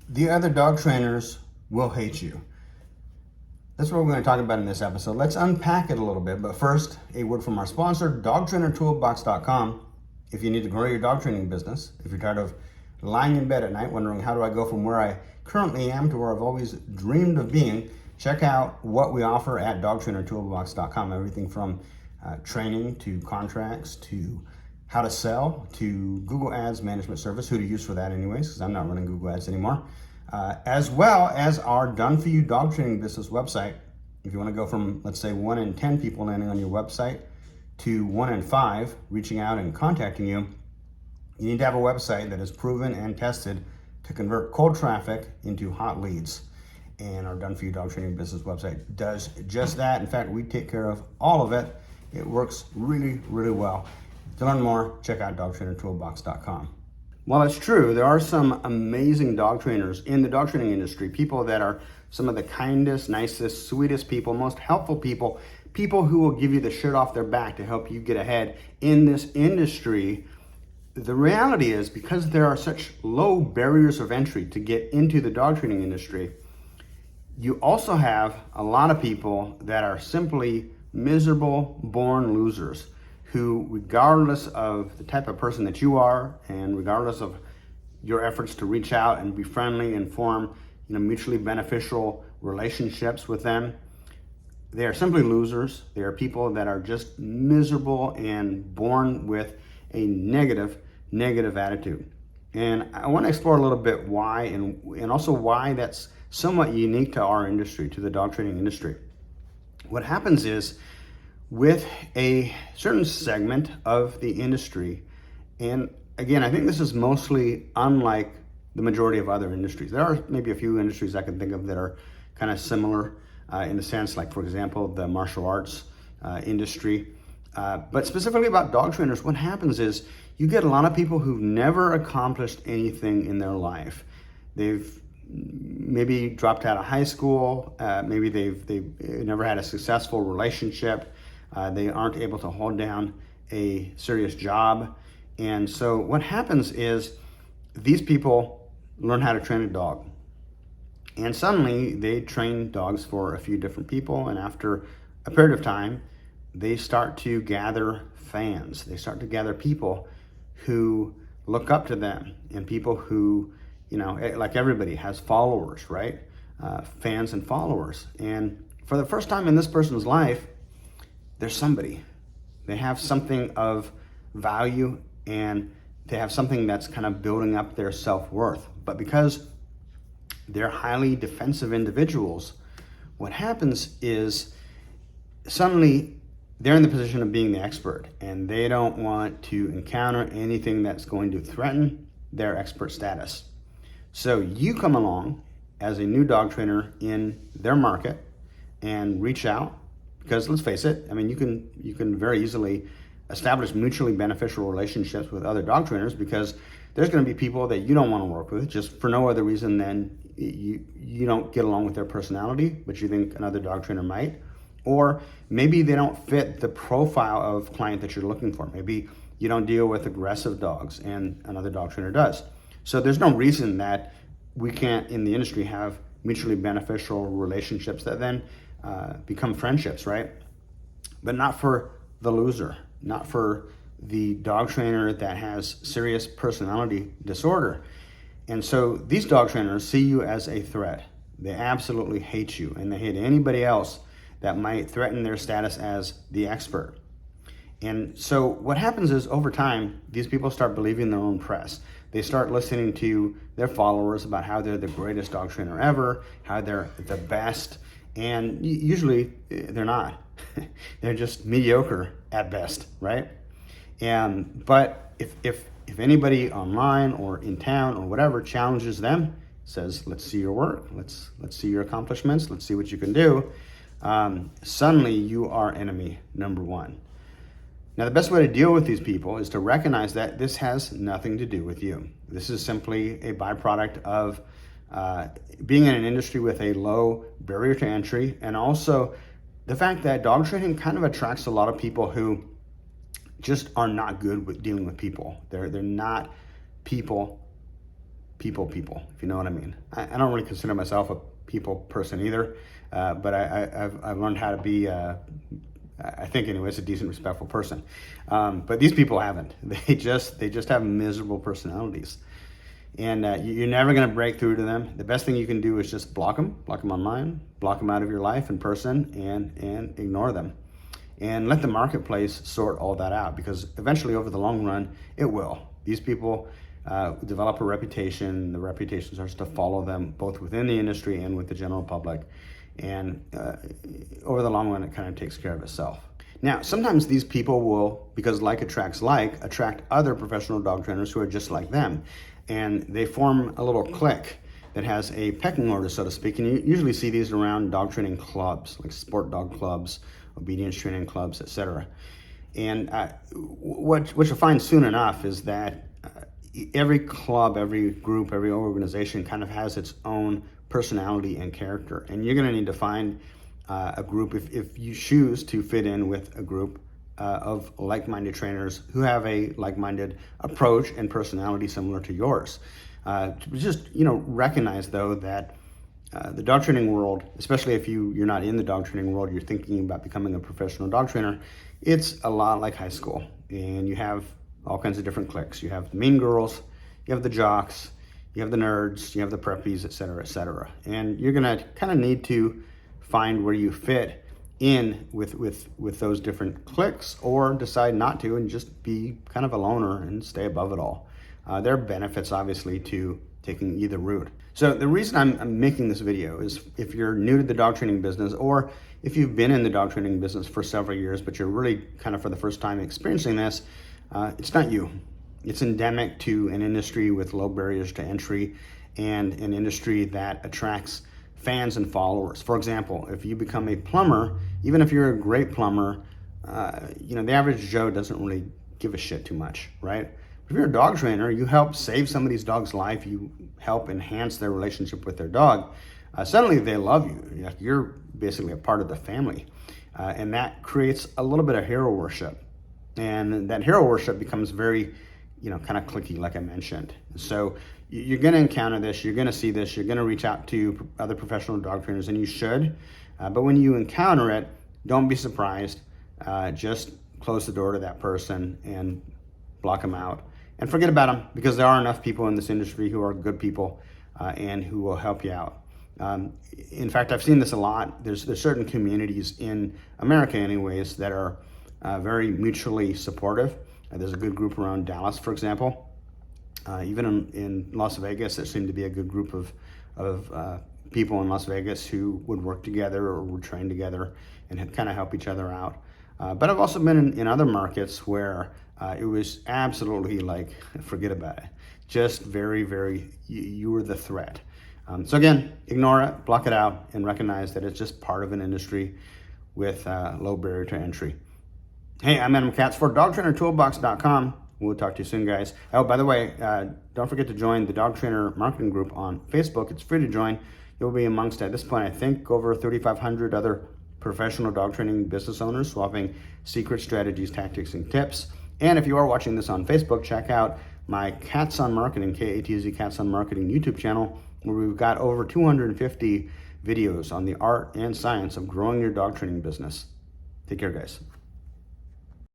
The other dog trainers will hate you. That's what we're going to talk about in this episode. Let's unpack it a little bit. But first, a word from our sponsor, dogtrainertoolbox.com. If you need to grow your dog training business, if you're tired of lying in bed at night wondering how do I go from where I currently am to where I've always dreamed of being, check out what we offer at dogtrainertoolbox.com. Everything from training to contracts to how to sell to Google Ads management service, who to use for that anyways, because I'm not running Google Ads anymore, as well as our done for you dog training business website. If you want to go from, let's say, 1 in 10 people landing on your website to 1 in 5 reaching out and contacting you, you need to have a website that is proven and tested to convert cold traffic into hot leads. And our done for you dog training business website does just that. In fact, we take care of all of it. It works really, really well. To learn more, check out dogtrainertoolbox.com. While it's true, there are some amazing dog trainers in the dog training industry, people that are some of the kindest, nicest, sweetest people, most helpful people, people who will give you the shirt off their back to help you get ahead in this industry. The reality is, because there are such low barriers of entry to get into the dog training industry, you also have a lot of people that are simply miserable, born losers who, regardless of the type of person that you are and regardless of your efforts to reach out and be friendly and form mutually beneficial relationships with them, they are simply losers. They are people that are just miserable and born with a negative attitude. And I want to explore a little bit why and also why that's somewhat unique to our industry, to the dog training industry. What happens is, with a certain segment of the industry, and again, I think this is mostly unlike the majority of other industries. There are maybe a few industries I can think of that are kind of similar in the sense, like, for example, the martial arts industry. But specifically about dog trainers, what happens is you get a lot of people who've never accomplished anything in their life. They've maybe dropped out of high school, maybe they've never had a successful relationship, they aren't able to hold down a serious job. And so what happens is these people learn how to train a dog. And suddenly they train dogs for a few different people, and after a period of time, they start to gather fans. They start to gather people who look up to them, and people who, like everybody has followers, right? Fans and followers. And for the first time in this person's life, there's somebody. They have something of value, and they have something that's kind of building up their self-worth. But because they're highly defensive individuals, what happens is suddenly they're in the position of being the expert, and they don't want to encounter anything that's going to threaten their expert status. So you come along as a new dog trainer in their market and reach out, because let's face it, you can very easily establish mutually beneficial relationships with other dog trainers, because there's going to be people that you don't want to work with just for no other reason than you don't get along with their personality, but you think another dog trainer might. Or maybe they don't fit the profile of client that you're looking for. Maybe you don't deal with aggressive dogs and another dog trainer does. So there's no reason that we can't, in the industry, have mutually beneficial relationships that then become friendships, right? But not for the loser, not for the dog trainer that has serious personality disorder. And so these dog trainers see you as a threat. They absolutely hate you, and they hate anybody else that might threaten their status as the expert. And so what happens is, over time, these people start believing their own press. They start listening to their followers about how they're the greatest dog trainer ever, how they're the best, and usually they're not. They're just mediocre at best, right? But if anybody online or in town or whatever challenges them, says, let's see your work, let's see your accomplishments, let's see what you can do, suddenly you are enemy number one. Now, the best way to deal with these people is to recognize that this has nothing to do with you. This is simply a byproduct of being in an industry with a low barrier to entry, and also the fact that dog training kind of attracts a lot of people who just are not good with dealing with people. They're not people people, if you know what I mean. I don't really consider myself a people person either, but I've learned how to be, I think anyways, a decent, respectful person. But these people haven't. They just have miserable personalities. And you're never going to break through to them. The best thing you can do is just block them online, block them out of your life in person, and ignore them. And let the marketplace sort all that out, because eventually over the long run, it will. These people develop a reputation. The reputation starts to follow them both within the industry and with the general public. And over the long run, it kind of takes care of itself. Now, sometimes these people will, because like attracts like, attract other professional dog trainers who are just like them. And they form a little clique that has a pecking order, so to speak. And you usually see these around dog training clubs, like sport dog clubs, obedience training clubs, etc. And what you'll find soon enough is that every club, every group, every organization kind of has its own personality and character. And you're going to need to find a group, if you choose to fit in with a group of like-minded trainers who have a like-minded approach and personality similar to yours. Just recognize though that the dog training world, especially if you're not in the dog training world, you're thinking about becoming a professional dog trainer, it's a lot like high school. And you have all kinds of different cliques. You have the mean girls, you have the jocks, you have the nerds, you have the preppies, et cetera, et cetera. And you're gonna kind of need to find where you fit in with those different cliques, or decide not to and just be kind of a loner and stay above it all. There are benefits obviously to taking either route. So the reason I'm making this video is if you're new to the dog training business, or if you've been in the dog training business for several years, but you're really kind of for the first time experiencing this, it's not you. It's endemic to an industry with low barriers to entry and an industry that attracts fans and followers. For example, if you become a plumber, even if you're a great plumber, the average Joe doesn't really give a shit too much, right? But if you're a dog trainer, you help save somebody's dog's life, you help enhance their relationship with their dog, suddenly they love you. You're basically a part of the family. And that creates a little bit of hero worship. And that hero worship becomes very, kind of cliquey, like I mentioned. So you're going to encounter this, you're going to see this, you're going to reach out to other professional dog trainers, and you should. But when you encounter it, don't be surprised. Just close the door to that person and block them out. And forget about them, because there are enough people in this industry who are good people and who will help you out. In fact, I've seen this a lot. There's certain communities in America anyways that are very mutually supportive. There's a good group around Dallas, for example. Even in Las Vegas, there seemed to be a good group of people in Las Vegas who would work together or would train together and kind of help each other out. But I've also been in other markets where it was absolutely like, forget about it. Just very, very, you were the threat. So again, ignore it, block it out, and recognize that it's just part of an industry with low barrier to entry. Hey, I'm Adam Katz for DogTrainerToolbox.com. We'll talk to you soon, guys. Oh, by the way, don't forget to join the Dog Trainer Marketing Group on Facebook. It's free to join. You'll be amongst, at this point, I think, over 3,500 other professional dog training business owners swapping secret strategies, tactics, and tips. And if you are watching this on Facebook, check out my Katz on Marketing, K-A-T-Z, Katz on Marketing YouTube channel, where we've got over 250 videos on the art and science of growing your dog training business. Take care, guys.